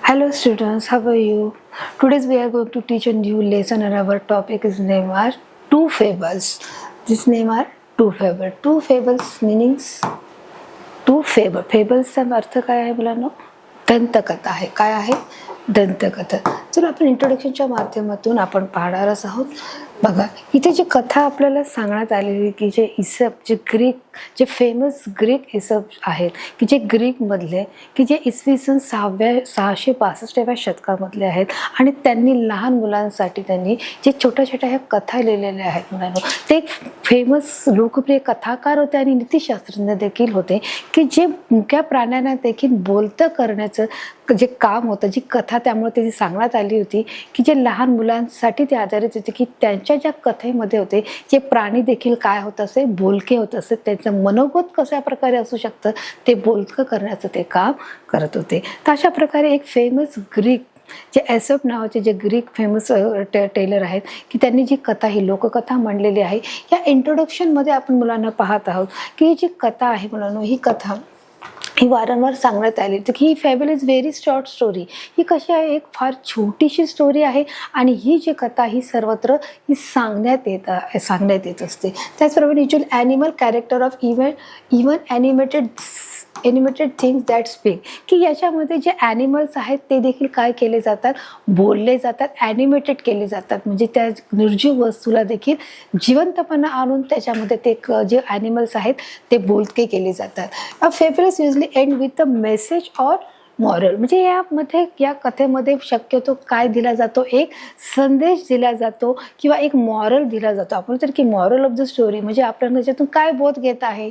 Hello students, how are you? Today we are going to teach a new lesson and our topic is name are two fables. This name are two fables. Two fables meanings two fable. Fables चा अर्थ काय आहे मुलांनो? दंतकथा आहे. काय आहे? दंतकथा. चला आपण इंट्रोडक्शनच्या माध्यमातून आपण पाहणारच आहोत. बघा इथे जी कथा आपल्याला सांगण्यात आलेली की जे इसप जे ग्रीक जे फेमस ग्रीक इसप आहेत की जे ग्रीक मधले की जे इसवी सन 665व्या शतकामधले आहेत आणि त्यांनी लहान मुलांसाठी त्यांनी जे छोट्या छोट्या ह्या कथा लिहिलेल्या आहेत मुलांनो, ते एक फेमस लोकप्रिय कथाकार होते आणि नीतिशास्त्रज्ञ देखील होते की जे मुक्या प्राण्यांना देखील बोलतं करण्याचं जे काम होतं, जी कथा त्यामुळे त्याची सांगण्यात आली होती की जे लहान मुलांसाठी ते आधारित होते की त्यांच्या ज्या कथेमध्ये होते जे प्राणी देखील काय होत असे, बोलके होत असे, त्यांचं मनोगत कशा प्रकारे असू शकतं ते बोलकं करण्याचं ते काम करत होते. तर अशा प्रकारे एक फेमस ग्रीक जे एसप नावाचे जे ग्रीक फेमस टेलर आहेत की त्यांनी जी कथा ही लोककथा म्हणलेली आहे. या इंट्रोडक्शनमध्ये आपण मुलांना पाहत आहोत की ही जी कथा आहे मुलांनो, ही कथा ही वारंवार सांगण्यात आली की ही fable is very short story. ही कशी आहे, एक फार छोटीशी स्टोरी आहे आणि ही जी कथा ही सर्वत्र ही सांगण्यात येत असते. त्याचप्रमाणे it animal character of even animated things that speak की याच्यामध्ये जे ॲनिमल्स आहेत ते देखील काय केले जातात, बोलले जातात, ॲनिमेटेड केले जातात. म्हणजे त्या निर्जीव वस्तूला देखील जिवंतपणा आणून त्याच्यामध्ये ते जे ॲनिमल्स आहेत ते बोलके केले जातात. A fables usually end with a message or moral. म्हणजे यामध्ये या कथेमध्ये शक्यतो काय दिला जातो, एक संदेश दिला जातो किंवा एक मॉरल दिला जातो. आपण तर की मॉरल ऑफ द स्टोरी म्हणजे आपल्याला त्याच्यातून काय बोध घेत आहे.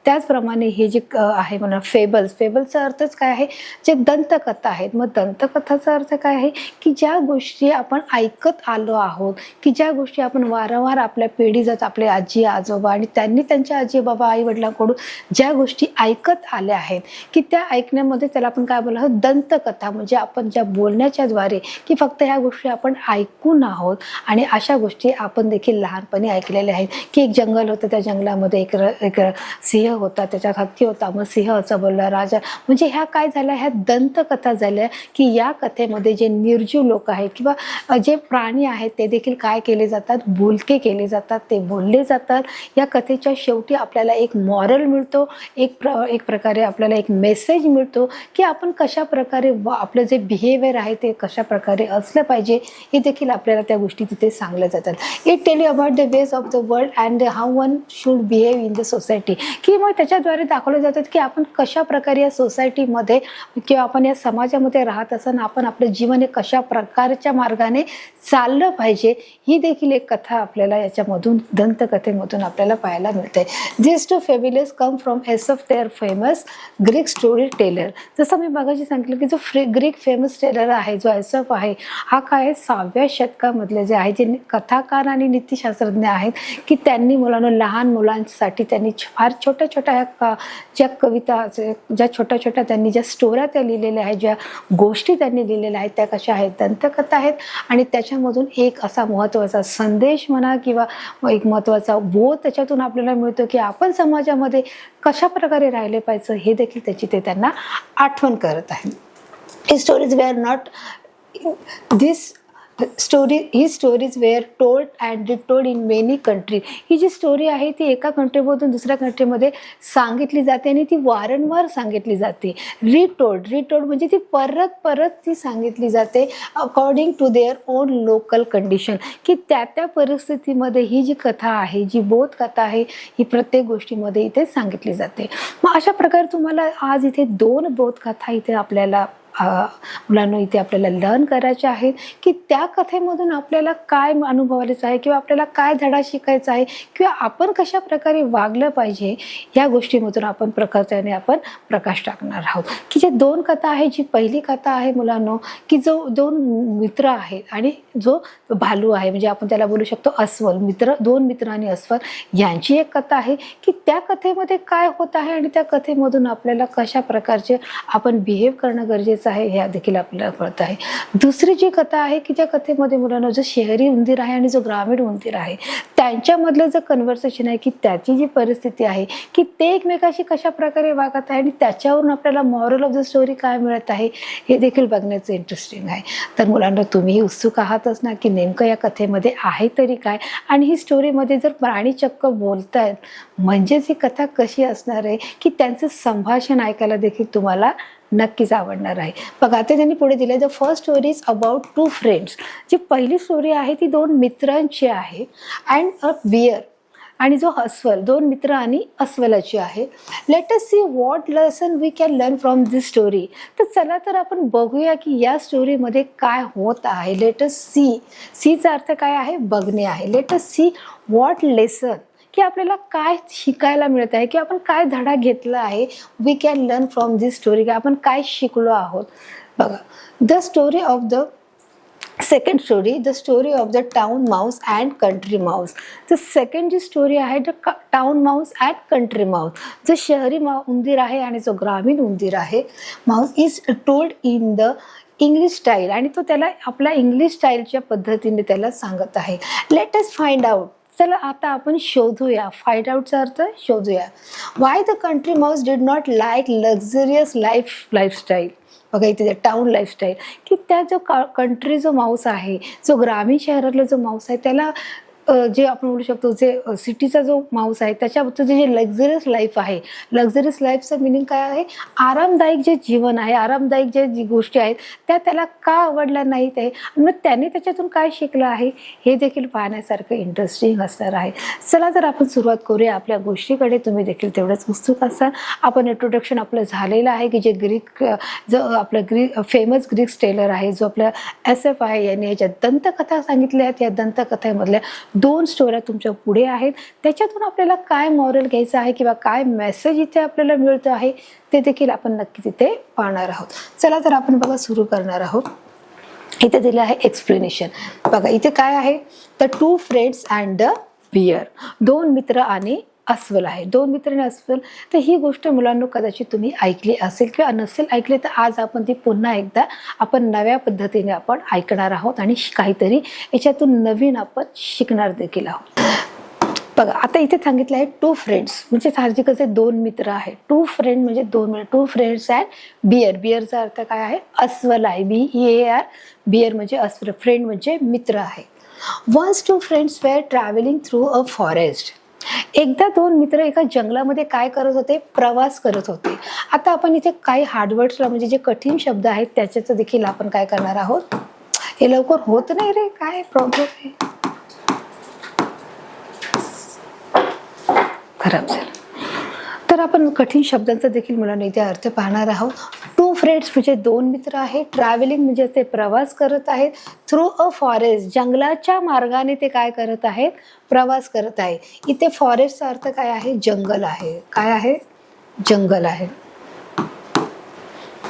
त्याचप्रमाणे हे जे आहे म्हणा फेबल्सचा अर्थच काय आहे, जे दंतकथा आहेत. मग दंतकथाचा अर्थ काय आहे की ज्या गोष्टी आपण ऐकत आलो आहोत, की ज्या गोष्टी आपण वारंवार आपल्या पिढी जात आपले आजी आजोबा आणि त्यांनी त्यांच्या आजी बाबा आई वडिलांकडून ज्या गोष्टी ऐकत आल्या आहेत की त्या ऐकण्यामध्ये त्याला आपण काय बोललो आहोत, दंतकथा. म्हणजे आपण ज्या बोलण्याच्या द्वारे की फक्त ह्या गोष्टी आपण ऐकून आहोत आणि अशा गोष्टी आपण देखील लहानपणी ऐकलेल्या आहेत की एक जंगल होतं, त्या जंगलामध्ये एक सिंह होता, त्याच्यात हत्ती होता, मग सिंह असं बोलला राजा. म्हणजे ह्या काय झाल्या, ह्या दंतकथा झाल्या की या कथेमध्ये जे निर्जीव लोक आहेत किंवा जे प्राणी आहेत ते देखील काय केले जातात, बोलके केले जातात, ते बोलले जातात. या कथेच्या शेवटी आपल्याला एक मॉरल मिळतो, एक प्रकारे आपल्याला एक मेसेज मिळतो की आपण कशा प्रकारे आपलं जे बिहेवियर आहे ते कशा प्रकारे असलं पाहिजे हे देखील आपल्याला त्या गोष्टी तिथे सांगल्या जातात. It tell you about the ways of the world and how one should behave in the society. की मग त्याच्याद्वारे दाखवले जातात की आपण कशा प्रकारे या सोसायटीमध्ये किंवा आपण या समाजामध्ये राहत असताना आपण आपलं जीवन हे कशा प्रकारच्या मार्गाने चाललं पाहिजे ही देखील एक कथा आपल्याला याच्यामधून दंतकथेमधून आपल्याला पाहायला मिळते. This two fables come from Aesop their famous Greek story teller. जसं मी मगाशी सांगितलं की जो ग्रीक फेमस टेलर आहे, जो एसफ आहे, हा काय 6व्या शतकामधले जे आहे, जे कथाकार आणि नीतिशास्त्रज्ञ आहेत की त्यांनी मुलांना लहान मुलांसाठी त्यांनी फार छोट्या छोट्या ज्या कविता ज्या छोट्या छोट्या त्यांनी ज्या स्टोऱ्या त्या लिहिलेल्या आहेत, ज्या गोष्टी त्यांनी लिहिलेल्या आहेत त्या कशा आहेत, दंतकथा आहेत. आणि त्याच्यामधून एक असा महत्त्वाचा संदेश म्हणा किंवा एक महत्त्वाचा बोध त्याच्यातून आपल्याला मिळतो की आपण समाजामध्ये कशा प्रकारे राहिले पाहिजे हे देखील त्याची ते त्यांना आठवण करत आहे. ही स्टोरीज वेअर नॉट ही stories were told and retold in many country. ही जी स्टोरी आहे ती एका कंट्रीमधून दुसऱ्या कंट्रीमध्ये सांगितली जाते आणि ती वारंवार सांगितली जाते. रिटोल्ड म्हणजे ती परत ती सांगितली जाते according to their own local condition. की त्या परिस्थितीमध्ये ही जी कथा आहे, जी बोधकथा आहे, ही प्रत्येक गोष्टीमध्ये इथे सांगितली जाते. मग अशा प्रकारे तुम्हाला आज इथे 2 बोधकथा इथे आपल्याला मुलांना इथे आपल्याला लर्न करायचे आहेत की त्या कथेमधून आपल्याला काय अनुभवायचं आहे किंवा आपल्याला काय धडा शिकायचा आहे किंवा आपण कशा प्रकारे वागलं पाहिजे या गोष्टीमधून आपण प्रकाश टाकणार आहोत. की जे 2 कथा आहे, जी पहिली कथा आहे मुलांनो की जो 2 मित्र आहेत आणि जो भालू आहे, म्हणजे आपण त्याला बोलू शकतो अस्वल. 2 मित्र आणि अस्वल यांची एक कथा आहे की त्या कथेमध्ये काय होत आहे आणि त्या कथेमधून आपल्याला कशा प्रकारचे आपण बिहेव करणं गरजेचं करायचं आहे हे देखील आपल्याला कळत आहे. दुसरी जी कथा आहे की ज्या कथेमध्ये मुलांना जो शहरी उंदीर आहे आणि जो ग्रामीण उंदीर आहे त्यांच्यामधलं जे कन्व्हर्सेशन आहे की त्याची जी परिस्थिती आहे की ते एकमेकाशी कशा प्रकारे वागत आहे आणि त्याच्यावरून आपल्याला मॉरल ऑफ द स्टोरी काय मिळत आहे हे देखील बघण्याचं इंटरेस्टिंग आहे. तर मुलांना तुम्ही उत्सुक आहातच ना की नेमकं या कथेमध्ये आहे तरी काय, आणि ही स्टोरीमध्ये जर प्राणी चक्क बोलतायत म्हणजेच ही कथा कशी असणार आहे की त्यांचं संभाषण ऐकायला देखील तुम्हाला नक्कीच आवडणार आहे. बघा आता त्यांनी पुढे दिले, the first story is about two friends. जी पहिली स्टोरी आहे ती दोन मित्रांची आहे अँड अ बियर, आणि जो अस्वल, दोन मित्र आणि अस्वलाची आहे. Let us see what lesson we can learn from this story. तर चला तर आपण बघूया की या स्टोरीमध्ये काय होत आहे. लेट अस सी, सीचा अर्थ काय आहे, बघणे आहे. Let us see what lesson, की आपल्याला काय शिकायला मिळत आहे की आपण काय धडा घेतला आहे. We can learn from this story, की आपण काय शिकलो आहोत. बघा, the story of the second story, the story of the town mouse and country mouse. तर सेकंड जी स्टोरी आहे the town mouse and country mouse, जो शहरी उंदीर आहे आणि जो ग्रामीण उंदीर आहे mouse is told in the English style, आणि तो त्याला आपल्या इंग्लिश स्टाईलच्या पद्धतीने त्याला सांगत आहे. लेट अस फाइंड आउट, चला आता आपण शोधूया. फाइंड आउटचा अर्थ शोधूया. Why the country Mouse did not like luxurious lifestyle. बघा इथे टाउन लाईफस्टाईल, की त्या जो कंट्री जो माऊस आहे, जो ग्रामीण शहरातला जो माऊस आहे त्याला जे आपण बोलू शकतो जे सिटीचा जो माऊस आहे त्याच्याबद्दल जे लक्झरियस लाईफ आहे, लक्झरियस लाईफचं मिनिंग काय आहे, आरामदायक जे जीवन आहे, आरामदायक जे गोष्टी आहेत त्या त्याला का आवडल्या नाहीत आहे, मग त्याने त्याच्यातून काय शिकलं आहे हे देखील पाहण्यासारखं इंटरेस्टिंग असणार आहे. चला तर आपण सुरुवात करूया आपल्या गोष्टीकडे. तुम्ही देखील तेवढंच उत्सुक असाल. आपण इंट्रोडक्शन आपलं झालेलं आहे की जे जो आपलं फेमस ग्रीक स्टेलर आहे, जो आपल्या SF आहे यांनी याच्यात दंतकथा सांगितल्या आहेत. या दंतकथेमधल्या दोन स्टोऱ्या तुमच्या पुढे आहेत. त्याच्यातून आपल्याला काय मॉरल घ्यायचं आहे किंवा काय मेसेज इथे आपल्याला मिळतं आहे ते देखील आपण नक्कीच इथे पाहणार आहोत. चला तर आपण बघा सुरू करणार आहोत. इथे दिलं आहे एक्सप्लेनेशन. बघा इथे काय आहे, the two friends and the bear, दोन मित्र आणि अस्वल आहे. दोन मित्र आणि अस्वल. तर ही गोष्ट मुलांना कदाचित तुम्ही ऐकली असेल किंवा नसेल ऐकली, तर आज आपण ती पुन्हा एकदा आपण नव्या पद्धतीने आपण ऐकणार आहोत आणि काहीतरी याच्यातून नवीन आपण शिकणार देखील आहोत. बघा आता इथे सांगितलं आहे टू फ्रेंड्स, म्हणजे साहजिकच आहे दोन मित्र आहे. टू फ्रेंड म्हणजे दोन मित्र, टू फ्रेंड्स अँड बियर. बियरचा अर्थ काय आहे, अस्वल आहे. BEAR, बियर म्हणजे अस्वल, फ्रेंड म्हणजे मित्र आहे. Once two friends were travelling through a forest. एकदा दोन मित्र एका जंगलामध्ये काय करत होते, प्रवास करत होते. आता आपण इथे काही हार्डवर्ड्सला म्हणजे जे कठीण शब्द आहेत त्याच्याचं देखील आपण काय करणार आहोत. हे लवकर होत नाही रे, काय प्रॉब्लेम आहे, खराब झालं. तर आपण कठीण शब्दांचा देखील मुलांना इथे अर्थ पाहणार आहोत. टू फ्रेंड्स म्हणजे दोन मित्र आहेत. ट्रॅव्हलिंग म्हणजे ते प्रवास करत आहेत. थ्रू अ फॉरेस्ट, जंगलाच्या मार्गाने ते काय करत आहेत, प्रवास करत आहे. इथे फॉरेस्टचा अर्थ काय आहे, जंगल आहे. काय आहे, जंगल आहे.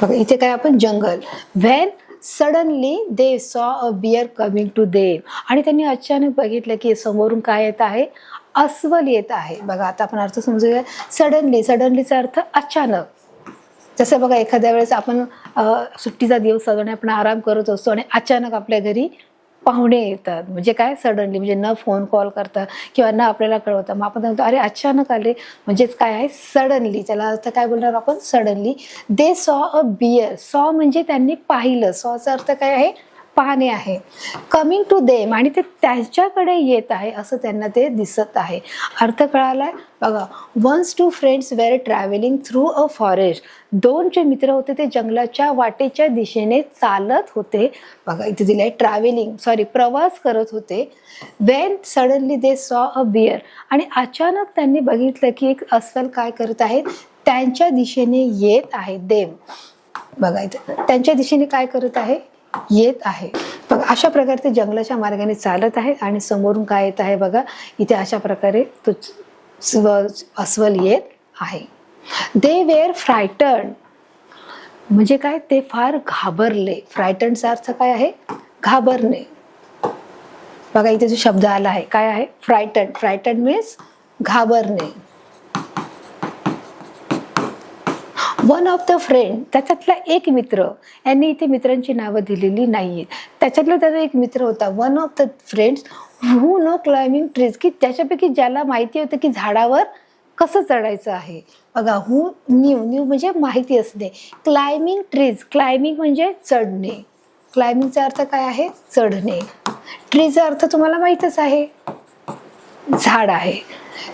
बघा इथे काय आपण जंगल. When suddenly they saw a bear coming to them, आणि त्यांनी अचानक बघितलं की समोरून काय येत आहे, अस्वल येत आहे. बघा आता आपण अर्थ समजूया. सडनली, सडनलीचा अर्थ अचानक. जसं बघा एखाद्या वेळेस आपण सुट्टीचा दिवस आणि आपण आराम करत असतो आणि अचानक आपल्या घरी पाहुणे येतात, म्हणजे काय, सडनली, म्हणजे न फोन कॉल करता किंवा न आपल्याला कळवता, मग आपण म्हणतो अरे अचानक आले, म्हणजेच काय आहे, सडनली. त्याला अर्थ काय बोलणार आपण, suddenly. They saw a beer, सॉ म्हणजे त्यांनी पाहिलं, सॉचा अर्थ काय आहे, पाहणे आहे. कमिंग टू देम, आणि ते त्यांच्याकडे येत आहे असं त्यांना ते दिसत आहे. अर्थ कळालाय. बघा, once two friends were travelling through a forest, दोन जे मित्र होते ते जंगलाच्या वाटेच्या दिशेने चालत होते. बघा इथे दिले ट्रॅव्हलिंग, प्रवास करत होते. Wien suddenly they saw a beer, आणि अचानक त्यांनी बघितलं की एक अस्वल काय करत आहे, त्यांच्या दिशेने येत आहे. देम, बघा इथे त्यांच्या दिशेने काय करत आहे, येत आहे. बघा अशा प्रकारे ते जंगलाच्या मार्गाने चालत आहे आणि समोरून काय येत आहे, बघा इथे अशा प्रकारे तो अस्वल येत आहे. दे वेअर फ्रायटन, म्हणजे काय, ते फार घाबरले. फ्रायटनचा अर्थ काय आहे, घाबरणे. बघा इथे जो शब्द आला आहे काय आहे, फ्रायटन. फ्रायटन मीन्स घाबरणे. वन ऑफ द फ्रेंड, त्याच्यातला एक मित्र, यांनी इथे मित्रांची नावं दिलेली नाहीये, त्याच्यातला त्याचा एक मित्र होता. One of the friends who no climbing trees, की त्याच्यापैकी ज्याला माहिती होतं की झाडावर कसं चढायचं आहे. बघा, हू न्यू म्हणजे माहिती असणे. क्लाइम्बिंग ट्रीज, क्लाइम्बिंग म्हणजे चढणे. क्लाइम्बिंगचा अर्थ काय आहे? चढणे. ट्रीचा अर्थ तुम्हाला माहीतच आहे, झाड आहे.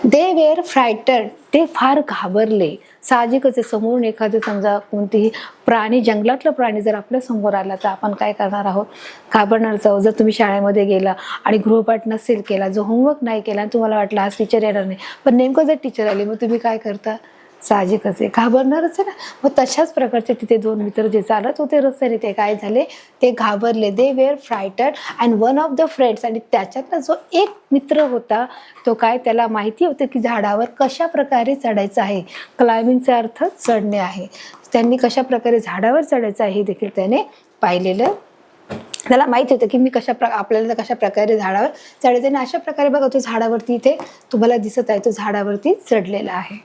दे वेअर फ्रायटन, ते फार घाबरले. साहजिकच आहे, समोरून एखादं समजा कोणतेही प्राणी, जंगलातला प्राणी जर आपल्या समोर आला तर आपण काय करणार आहोत? घाबरणारच आहोत. जर तुम्ही शाळेमध्ये गेला आणि गृहपाठ नसेल केला, जो होमवर्क नाही केला आणि तुम्हाला वाटलं आज टीचर येणार नाही, पण नेमकं जर टीचर आली, मग तुम्ही काय करता? साहजिकच आहे, घाबरणारच आहे ना. मग तशाच प्रकारचे तिथे दोन मित्र जे चालत होते रस्त्याने, ते काय झाले? ते घाबरले. They were frightened and one of the friends, आणि त्याच्यातला जो एक मित्र होता तो काय, त्याला माहिती होतं की झाडावर कशा प्रकारे चढायचं आहे. क्लाइम्बिंगचा अर्थ चढणे आहे. त्यांनी कशा प्रकारे झाडावर चढायचं आहे हे देखील त्याने पाहिलेलं. त्याला माहिती होतं की मी आपल्याला कशा प्रकारे झाडावर चढायचं. आणि अशा प्रकारे बघा, तो झाडावरती इथे तुम्हाला दिसत आहे, तो झाडावरती चढलेला आहे.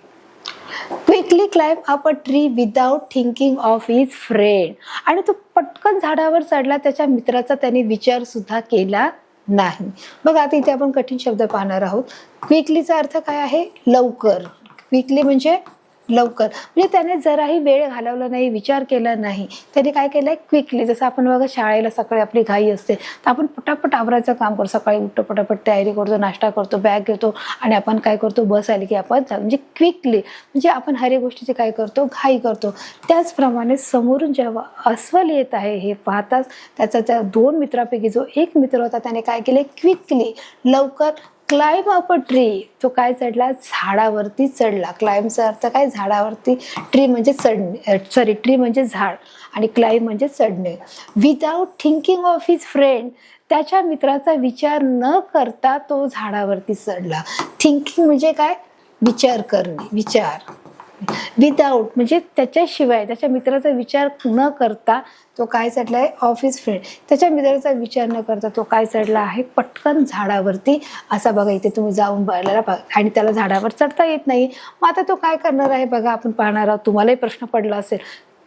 Quickly climb up a tree without thinking of his friend, आणि तो पटकन झाडावर चढला, त्याच्या मित्राचा त्याने विचार सुद्धा केला नाही. बघा, आता इथे आपण कठीण शब्द पाहणार आहोत. क्विकलीचा अर्थ काय आहे? लवकर. क्विकली म्हणजे लवकर, म्हणजे त्याने जराही वेळ घालवला नाही, विचार केला नाही. त्याने काय केलंय? क्विकली. जसं आपण बघा, शाळेला सकाळी आपली घाई असते तर आपण पटापट आवरायचं काम करतो. सकाळी उठतो, पटापट तयारी करतो, नाश्ता करतो, बॅग घेतो आणि आपण काय करतो? बस आली की आपण म्हणजे क्विकली, म्हणजे आपण हर एक गोष्टीची काय करतो? घाई करतो. त्याचप्रमाणे समोरून जेव्हा अस्वल येत आहे हे पाहताच त्या दोन मित्रापैकी जो एक मित्र होता त्याने काय केले? क्विकली, लवकर क्लाइम अप अ ट्री, तो काय चढला? झाडावरती चढला. क्लाइमचा अर्थ काय? झाडावरती. ट्री म्हणजे चढणे, ट्री म्हणजे झाड, आणि क्लाइम म्हणजे चढणे. Without thinking of his friend, त्याच्या मित्राचा विचार न करता तो झाडावरती चढला. थिंकिंग म्हणजे काय? विचार करणे, विचार. विदाउट म्हणजे त्याच्याशिवाय, त्याच्या मित्राचा विचार न करता तो काय चढलाय? ऑफ हिज फ्रेंड, त्याच्या मित्राचा विचार न करता तो काय चढला आहे? पटकन झाडावरती. असा बघा, इथे तुम्ही जाऊन बघायला, आणि त्याला झाडावर चढता येत नाही. मग आता तो काय करणार आहे? बघा, आपण पाहणार आहोत. तुम्हालाही प्रश्न पडला असेल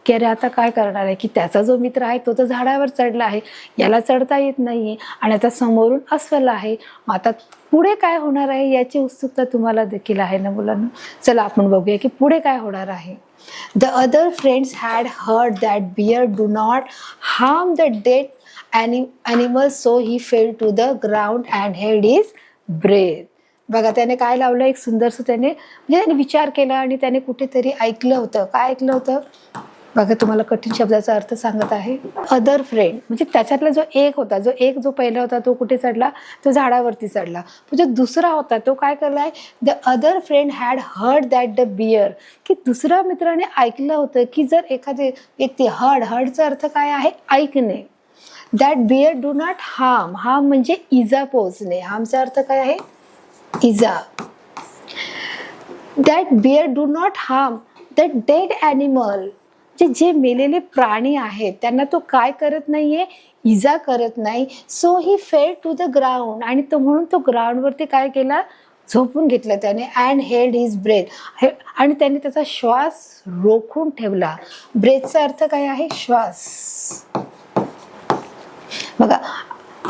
की अरे आता काय करणार आहे, की त्याचा जो मित्र आहे तो तर झाडावर चढला आहे, याला चढता येत नाहीये, आणि आता समोरून अस्वल आहे. मग आता पुढे काय होणार आहे याची उत्सुकता तुम्हाला देखील आहे ना मुलांना. चला आपण बघूया की पुढे काय होणार आहे. The other friends had heard that bear do not harm the dead animals, so he fell to the ground and held his breath. बघा, त्याने काय लावलं? एक सुंदरसं त्याने म्हणजे त्याने विचार केला आणि त्याने कुठेतरी ऐकलं होतं. काय ऐकलं होतं? बघा, तुम्हाला कठीण शब्दाचा अर्थ सांगत आहे. अदर फ्रेंड म्हणजे त्याच्यातला जो एक होता, जो पहिला होता तो कुठे चढला? तो झाडावरती चढला. जो दुसरा होता तो काय करलाय? The other friend had heard that the bear, की दुसऱ्या मित्राने ऐकलं होतं की जर एखादी व्यक्ती, हर्डचा अर्थ काय आहे? ऐकणे. That bear do not harm, harm म्हणजे इजा पोहोचणे. हार्मचा अर्थ काय आहे? इजा. That bear do not harm the dead animal, जे मेलेले प्राणी आहेत त्यांना तो काय करत नाहीये? इजा करत नाही. So he fell to the ground, आणि तो म्हणून तो ग्राउंडवरती काय केला? झोपून घेतलं त्याने. अँड हेल्ड हिज ब्रेथ, आणि त्याने त्याचा श्वास रोखून ठेवला. ब्रेथचा अर्थ काय आहे? श्वास. बघा,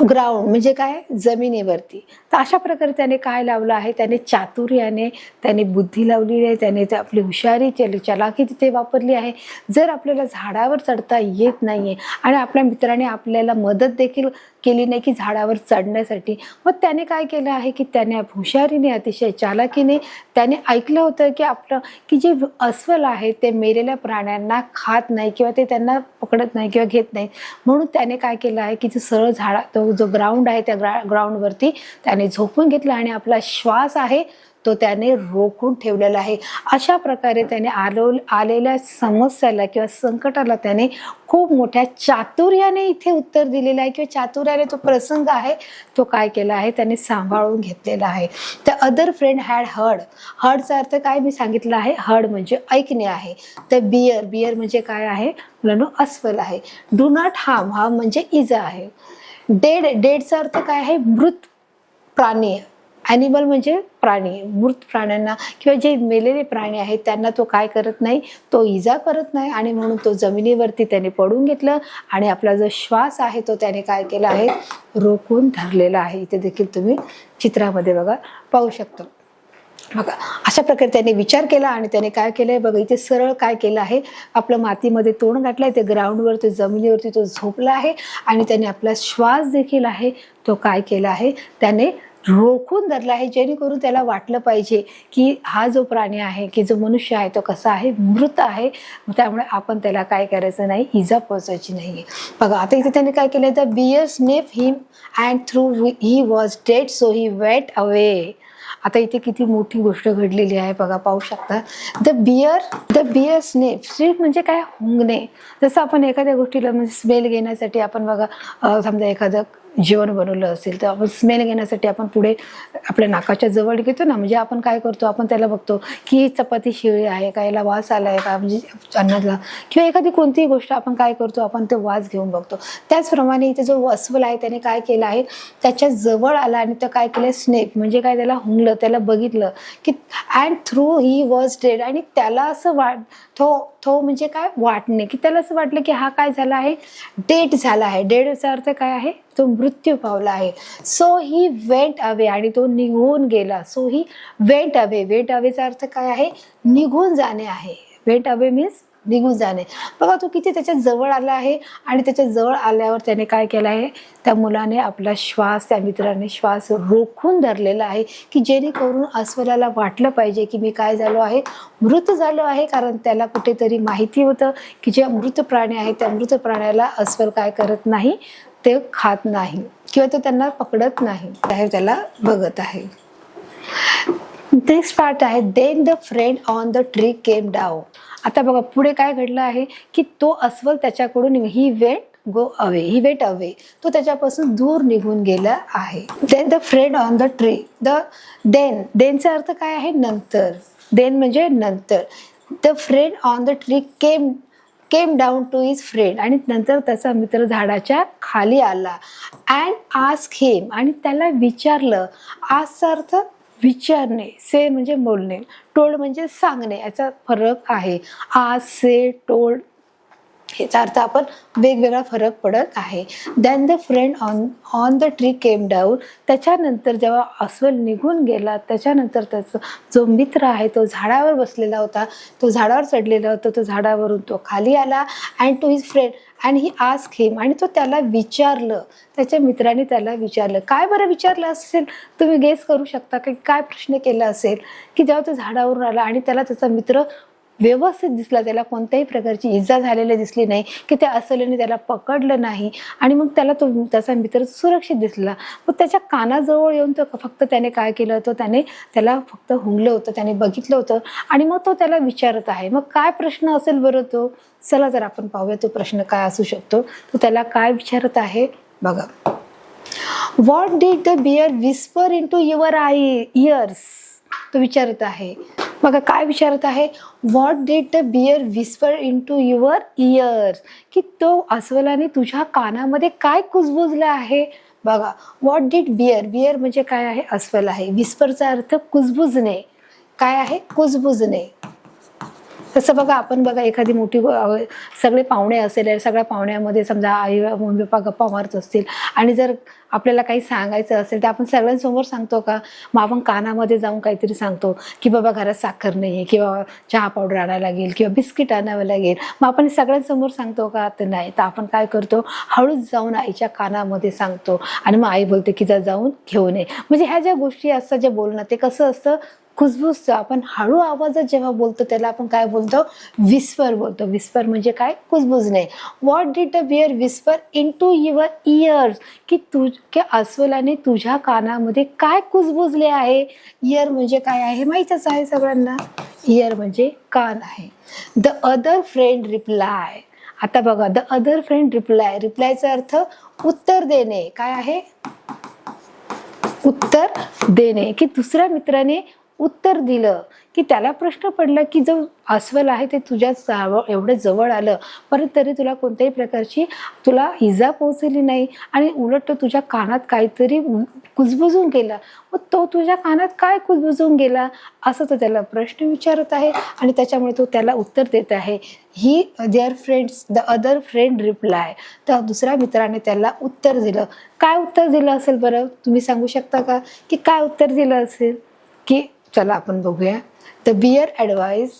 ग्राउंड म्हणजे काय? जमिनीवरती. तर अशा प्रकारे त्याने काय लावलं आहे? त्याने चातुर्याने, त्याने बुद्धी लावलेली आहे, त्याने आपली हुशारी, चलाखी तिथे वापरली आहे. जर आपल्याला झाडावर चढता येत नाहीये आणि आपल्या मित्राने आपल्याला मदत देखील केली नाही की झाडावर चढण्यासाठी, मग त्याने काय केलं आहे की त्याने हुशारीने, अतिशय चालाकीने त्याने ऐकलं होतं की जे अस्वल आहे ते मेलेल्या प्राण्यांना खात नाही किंवा ते त्यांना पकडत नाही किंवा घेत नाही. म्हणून त्याने काय केलं आहे की जो सरळ तो जो ग्राउंड आहे त्या ग्राउंडवरती त्याने झोपून घेतला आणि आपला श्वास आहे तो त्याने रोखून ठेवलेला आहे. अशा प्रकारे त्याने आलेल्या समस्याला किंवा संकटाला त्याने खूप मोठ्या चातुर्याने इथे उत्तर दिलेलं आहे किंवा चातुर्याने तो प्रसंग आहे तो काय केला आहे? त्याने सांभाळून घेतलेला आहे. द अदर फ्रेंड हॅड हर्डचा अर्थ काय मी सांगितलं आहे? हर्ड म्हणजे ऐकणे आहे. तर बियर म्हणजे काय आहे मुलांनो? अस्वल आहे. डू नॉट हार्म म्हणजे इजा आहे. डेडचा अर्थ काय आहे? मृत प्राणी. ॲनिमल म्हणजे प्राणी, मृत प्राण्यांना किंवा जे मेलेले प्राणी आहेत त्यांना तो काय करत नाही, तो इजा करत नाही आणि म्हणून तो जमिनीवरती त्याने पडून घेतलं आणि आपला जो श्वास आहे तो त्याने काय केला आहे, रोखून धरलेला आहे. इथे देखील तुम्ही चित्रामध्ये बघा पाहू शकतो. बघा अशा प्रकारे त्याने विचार केला आणि त्याने काय केलंय बघा, इथे सरळ काय केलं आहे, आपलं मातीमध्ये तोंड घातलंय, ते ग्राउंडवर, ते जमिनीवरती तो झोपला आहे आणि त्याने आपला श्वास देखील आहे तो काय केला आहे, त्याने रोखून धरला आहे, जेणेकरून त्याला वाटलं पाहिजे की हा जो प्राणी आहे, की जो मनुष्य आहे तो कसा आहे, मृत आहे, त्यामुळे आपण त्याला काय करायचं नाही, इजा पोहोचायची नाही. बघा आता इथे त्याने काय केलं, the bear sniff him and through he was dead so he went away. आता इथे किती मोठी गोष्ट घडलेली आहे बघा, पाहू शकता. द बियर स्निफ म्हणजे काय, हुंगणे. जसं आपण एखाद्या गोष्टीला म्हणजे स्मेल घेण्यासाठी आपण बघा समजा एखादं जेवण बनवलं असेल तर आपण स्मेल घेण्यासाठी आपण पुढे आपल्या नाकाच्या जवळ घेतो ना, म्हणजे आपण काय करतो, आपण त्याला बघतो की चपाती शिळी आहे का, याला वास आला आहे का, म्हणजे अन्नाला किंवा एखादी कोणतीही गोष्ट आपण काय करतो, आपण ते वास घेऊन बघतो. त्याचप्रमाणे इथे जो अस्वल आहे त्याने काय केलं आहे, त्याच्या जवळ आला आणि तो काय केलं, स्नेक म्हणजे काय, त्याला हुंगलं, त्याला बघितलं की and through he was dead, आणि त्याला असं थो म्हणजे काय, वाटणे, की त्याला असं वाटलं की हा काय झाला आहे, डेड झाला आहे. डेडचा अर्थ काय आहे, तो मृत्यू पावला आहे. सो ही वेंट अवे, आणि तो निघून गेला. So he went away, went अवेचा अर्थ काय आहे, निघून जाणे आहे. वेंट अवे मीन्स निघून जाणे. बघा तो किती त्याच्या जवळ आला आहे आणि त्याच्या जवळ आल्यावर त्याने काय केलं आहे, त्या मुलाने आपला श्वास, त्या मित्राने श्वास रोखून धरलेला आहे, की जेणेकरून अस्वलाला वाटलं पाहिजे की मी काय झालो आहे, मृत झालो आहे. कारण त्याला कुठेतरी माहिती होतं की जे मृत प्राणी आहे त्या मृत प्राण्याला अस्वल काय करत नाही, ते खात नाही किंवा तो त्यांना पकडत नाही, त्याला बघत आहे. नेक्स्ट पार्ट आहे, then the friend on the tree came down. आता बघा पुढे काय घडलं आहे की तो अस्वल त्याच्याकडून ही वेट अवे, तो त्याच्यापासून दूर निघून गेला आहे. Then the friend on the tree, देनचा अर्थ काय आहे, नंतर. देन म्हणजे नंतर. The friend on the tree came down to his friend, आणि नंतर त्याचा मित्र झाडाच्या खाली आला. अँड आस्क हिम, आणि त्याला विचारलं. आस्कचा अर्थ विचारणे, से म्हणजे बोलणे, टोल्ड म्हणजे सांगणे, याचा फरक आहे. आज, से, टोल्ड याचा अर्थ आपण वेगवेगळा फरक पडत आहे. Then the friend on the tree came down, त्याच्यानंतर जेव्हा अस्वल निघून गेला त्याच्यानंतर त्याचा जो मित्र आहे तो झाडावर बसलेला होता, तो झाडावर चढलेला होता, तो झाडावरून तो खाली आला. And to his friend and he ask him, आणि तो त्याला विचारलं, त्याच्या मित्राने त्याला विचारलं. काय बरं विचारलं असेल, तुम्ही गेस करू शकता की काय प्रश्न केला असेल, की जेव्हा तो झाडावरून आला आणि त्याला त्याचा मित्र व्यवस्थित दिसला, त्याला कोणत्याही प्रकारची इजा झालेली दिसली नाही, की त्या अस्वलाने त्याला पकडलं नाही, आणि मग त्याला त्याचा मित्र सुरक्षित दिसला. मग त्याच्या कानाजवळ येऊन तो फक्त त्याने काय केलं होतं, त्याला फक्त हुंगलं होतं, त्याने बघितलं होतं, आणि मग तो त्याला विचारत आहे. मग काय प्रश्न असेल बरं तो, चला जर आपण पाहूया तो प्रश्न काय असू शकतो. तो त्याला काय विचारत आहे बघा. What did the bear whisper in to your ears, तो विचारत आहे. बघा काय विचारत आहे, what did the bear whisper in to your ears, की तो अस्वलाने तुझ्या कानामध्ये काय कुजबुजलं आहे. बघा व्हॉट डिड बियर म्हणजे काय आहे, अस्वल आहे. विस्परचा अर्थ कुजबुजणे, काय आहे, कुजबुजणे. तसं बघा आपण बघा एखादी मोठी सगळे पाहुणे असेल, सगळ्या पाहुण्यामध्ये समजा आई मम्मी पप्पा गप्पा मारत असतील आणि जर आपल्याला काही सांगायचं असेल तर आपण सगळ्यांसमोर सांगतो का, मग आपण कानामध्ये जाऊन काहीतरी सांगतो की बाबा घरात साखर नाही आहे किंवा चहा पावडर आणायला लागेल किंवा बिस्किट आणावं लागेल, मग आपण सगळ्यांसमोर सांगतो का, तर नाही. तर आपण काय करतो, हळूच जाऊन आईच्या कानामध्ये सांगतो आणि मग आई बोलते की जाऊन घेऊन ये. म्हणजे ह्या ज्या गोष्टी असतात, जे बोलणं, ते कसं असतं, कुजबुजतं. आपण हळू आवाजात जेव्हा बोलतो त्याला आपण काय बोलतो, विस्पर बोलतो. विस्पर म्हणजे काय, कुजबुजणे. What did the bear whisper in to your ears, की अस्वलाने तुझ्या कानामध्ये काय कुजबुजले आहे. इयर म्हणजे काय आहे माहीतच आहे सगळ्यांना, इयर म्हणजे कान आहे. The other friend reply. आता बघा द अदर फ्रेंड रिप्लायचा अर्थ उत्तर देणे, काय आहे, उत्तर देणे, की दुसऱ्या मित्राने उत्तर दिलं, की त्याला प्रश्न पडला की जो अस्वल आहे ते तुझ्या एवढं जवळ आलं, परंतु तरी तुला कोणत्याही प्रकारची तुला इजा पोहोचली नाही आणि उलट तो तुझ्या कानात काहीतरी कुजबुजून गेला. मग तो तुझ्या कानात काय कुजबुजून गेला असं तो त्याला प्रश्न विचारत आहे आणि त्याच्यामुळे तो त्याला उत्तर देत आहे. He their friends the other friend reply. तर दुसऱ्या मित्राने त्याला उत्तर दिलं. काय उत्तर दिलं असेल बरं, तुम्ही सांगू शकता का की काय उत्तर दिलं असेल? की चला आपण बघूया. The bear advise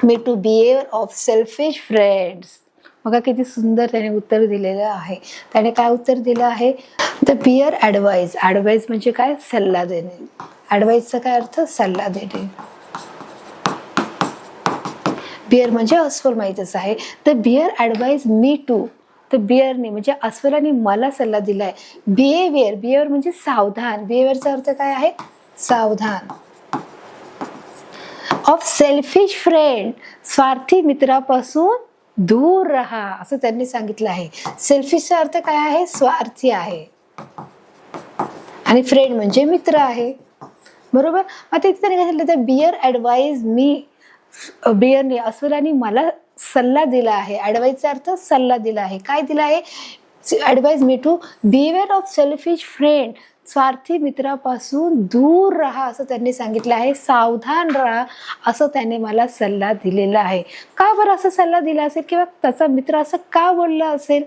me to behave of selfish friends. बघा किती सुंदर त्याने उत्तर दिलेलं आहे. त्याने काय उत्तर दिलं आहे? The bear advise. ॲडवाइज म्हणजे काय? सल्ला देणे. ॲडवाइजचा काय अर्थ? सल्ला देणे. बिअर म्हणजे अस्वल माहीतच आहे. The bear advise me to. तर बिअरने म्हणजे अस्वलाने मला सल्ला दिलाय. बिहेवियर. बिहेवियर म्हणजे सावधान. बिहेवियरचा अर्थ काय आहे? सावधान. Of selfish friend. स्वार्थी मित्रापासून दूर राहा असं त्यांनी सांगितलं आहे. सेल्फिशचा अर्थ काय आहे? स्वार्थी आहे आणि फ्रेंड म्हणजे मित्र आहे. बरोबर. आता इथे त्यांनी काय सांगितलं? तर बिअर ॲडवाइज मी. बिअरने अस्वलाने मला सल्ला दिला आहे. ॲडवाइजचा अर्थ सल्ला दिला आहे. काय दिला आहे? Advise me to behaviour of selfish friend. स्वार्थी मित्रापासून दूर राहा असं त्यांनी सांगितलं आहे. सावधान राहा असं त्याने मला सल्ला दिलेला आहे. का बरं असं सल्ला दिला असेल किंवा त्याचा मित्र असं का बोलला असेल?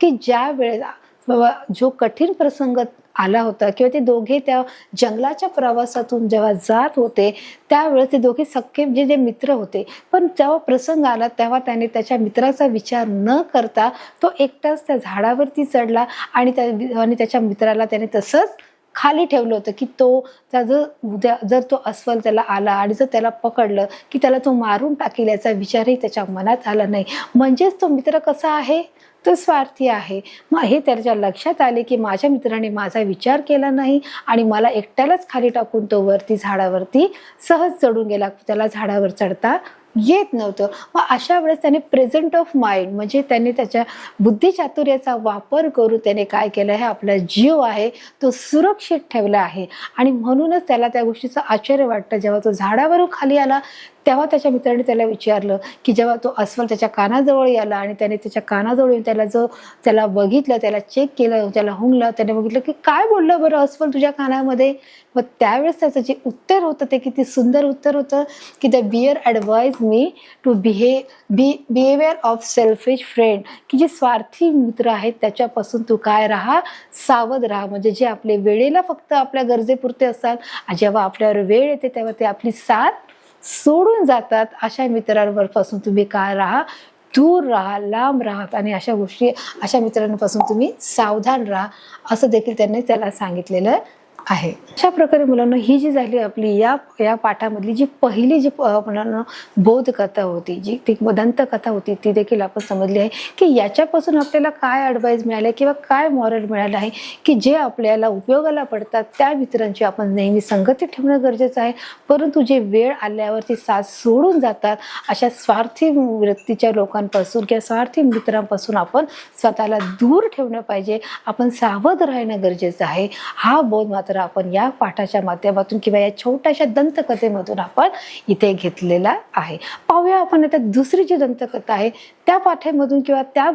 की ज्या वेळेला बाबा जो कठीण प्रसंग आला होता किंवा ते दोघे त्या जंगलाच्या प्रवासातून जेव्हा जात होते त्यावेळेस ते दोघे सख्खे जे मित्र होते, पण जेव्हा प्रसंग आला तेव्हा त्याने त्याच्या मित्राचा विचार न करता तो एकटाच त्या झाडावरती चढला आणि त्याच्या मित्राला त्याने तसंच खाली ठेवलं होतं की तो जर तो अस्वल त्याला आला आणि जर त्याला पकडलं की त्याला तो मारून टाकेल याचा विचारही त्याच्या मनात आला नाही. म्हणजेच तो मित्र कसा आहे? तो स्वार्थी आहे. मग हे त्याच्या लक्षात आले की माझ्या मित्राने माझा विचार केला नाही आणि मला एकट्यालाच खाली टाकून तो वरती झाडावरती सहज चढून गेला. त्याला झाडावर चढता येत नव्हतं. मग अशा वेळेस त्याने प्रेझेंट ऑफ माइंड म्हणजे त्याने त्याच्या बुद्धिचातुर्याचा वापर करून त्याने काय केलं आहे? आपला जीव आहे तो सुरक्षित ठेवला आहे आणि म्हणूनच त्याला त्या गोष्टीचं आश्चर्य वाटतं. जेव्हा तो झाडावरून खाली आला तेव्हा त्याच्या मित्राने त्याला विचारलं की जेव्हा तो अस्वल त्याच्या कानाजवळ आला आणि त्याने त्याच्या कानाजवळ येऊन त्याला बघितलं, त्याला चेक केलं, त्याला हुंगलं, त्याने बघितलं की काय बोललं बरं अस्वल तुझ्या कानामध्ये? मग त्यावेळेस त्याचं जे उत्तर होतं ते किती सुंदर उत्तर होतं की the bear advise me to behaviour of selfish friend. की जे स्वार्थी मित्र आहेत त्याच्यापासून तू काय राहा? सावध राहा. म्हणजे जे आपले वेळेला फक्त आपल्या गरजेपुरते असतात, जेव्हा आपल्यावर वेळ येते तेव्हा ते आपली साथ सोडून जातात, अशा मित्रांवर पासून तुम्ही काय राहा? दूर राहा, लांब राहा आणि अशा मित्रांपासून तुम्ही सावधान राहा असं देखील त्यांनी त्याला सांगितलेलं आहे. अशा प्रकारे मुलांना ही जी झाली आपली या पाठामधली जी पहिली जी मुलांना बोधकथा होती, जी ती दंतकथा होती, ती देखील आपण समजली आहे की याच्यापासून आपल्याला काय ॲडवाइस मिळाले किंवा काय मॉरल मिळालं आहे की जे आपल्याला उपयोगाला पडतात त्या मित्रांची आपण नेहमी संगती ठेवणं गरजेचं आहे. परंतु जे वेळ आल्यावरती साथ सोडून जातात अशा स्वार्थी वृत्तीच्या लोकांपासून किंवा स्वार्थी मित्रांपासून आपण स्वतःला दूर ठेवणं पाहिजे. आपण सावध राहणं गरजेचं आहे. हा बोध मात्र आपण या पाठाच्या माध्यमातून किंवा या छोट्याशा दंतकथेमधून आपण इथे घेतलेला आहे. पाहूया आपण आता दुसरी जी दंतकथा आहे त्या पाठामधून किंवा त्या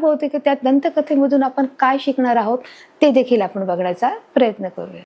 दंतकथेमधून आपण काय शिकणार आहोत ते देखील आपण बघण्याचा प्रयत्न करूया.